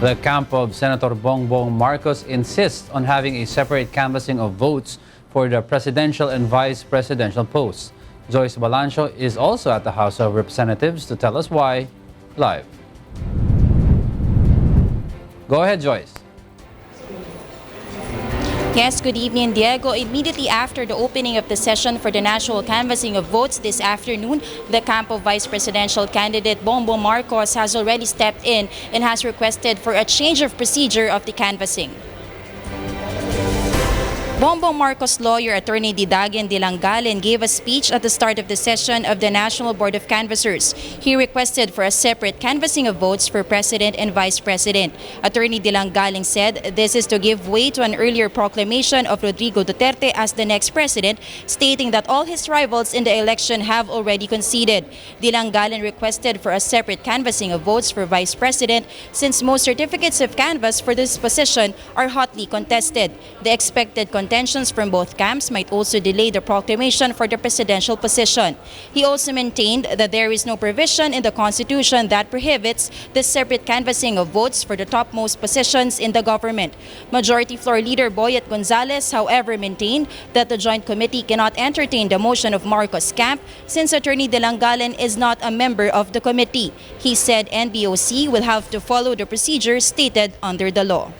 The camp of Senator Bongbong Marcos insists on having a separate canvassing of votes for the presidential and vice presidential posts. Joyce Balancio is also at the House of Representatives to tell us why, live. Go ahead, Joyce. Yes, good evening, Diego. Immediately after the opening of the session for the national canvassing of votes this afternoon, the camp of Vice Presidential candidate Bongbong Marcos has already stepped in and has requested for a change of procedure of the canvassing. Bongbong Marcos lawyer attorney Didagen Dilangalen gave a speech at the start of the session of the National Board of Canvassers. He requested for a separate canvassing of votes for President and Vice President. Attorney Dilangalen said this is to give way to an earlier proclamation of Rodrigo Duterte as the next president, stating that all his rivals in the election have already conceded. Dilangalen requested for a separate canvassing of votes for Vice President since most certificates of canvass for this position are hotly contested. The expected tensions from both camps might also delay the proclamation for the presidential position. He also maintained that there is no provision in the Constitution that prohibits the separate canvassing of votes for the topmost positions in the government. Majority Floor Leader Boyet Gonzales, however, maintained that the Joint Committee cannot entertain the motion of Marcos' camp since Attorney Dilangalen is not a member of the committee. He said NBOC will have to follow the procedures stated under the law.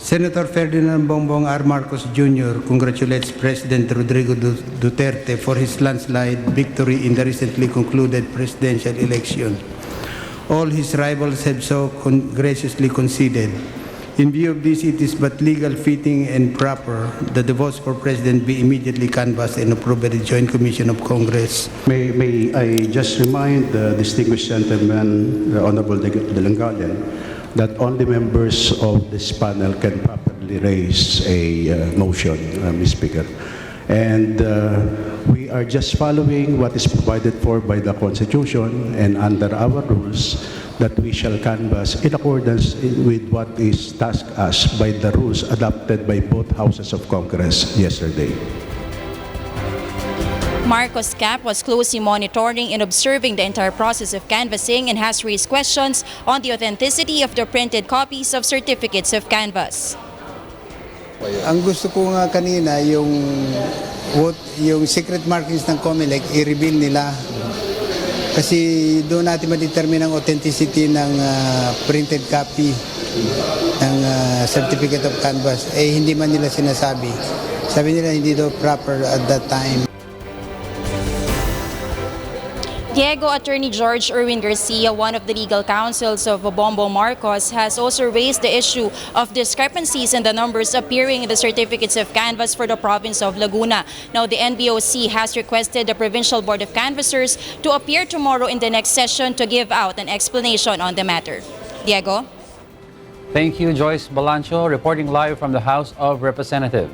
Senator Ferdinand Bongbong R. Marcos Jr. congratulates President Rodrigo Duterte for his landslide victory in the recently concluded presidential election. All his rivals have so graciously conceded. In view of this, it is but legal, fitting, and proper that the votes for President be immediately canvassed and approved by the Joint Commission of Congress. May I just remind the distinguished gentleman, the Honorable Dilangalen, that only members of this panel can properly raise a motion, Ms. Speaker. And we are just following what is provided for by the Constitution and under our rules that we shall canvass in accordance with what is tasked us by the rules adopted by both houses of Congress yesterday. Marcos' camp was closely monitoring and observing the entire process of canvassing and has raised questions on the authenticity of the printed copies of certificates of canvass. Ang gusto ko nga kanina yung secret markings ng COMELEC i-reveal nila. Kasi doon natin ma-determine ang authenticity ng printed copy ng certificate of canvass. Hindi man nila sinasabi. Sabi nila hindi daw proper at that time. Diego, Attorney George Erwin Garcia, one of the legal counsels of Bongbong Marcos, has also raised the issue of discrepancies in the numbers appearing in the certificates of canvass for the province of Laguna. Now, the NBOC has requested the Provincial Board of Canvassers to appear tomorrow in the next session to give out an explanation on the matter. Diego? Thank you, Joyce Balancio, reporting live from the House of Representatives.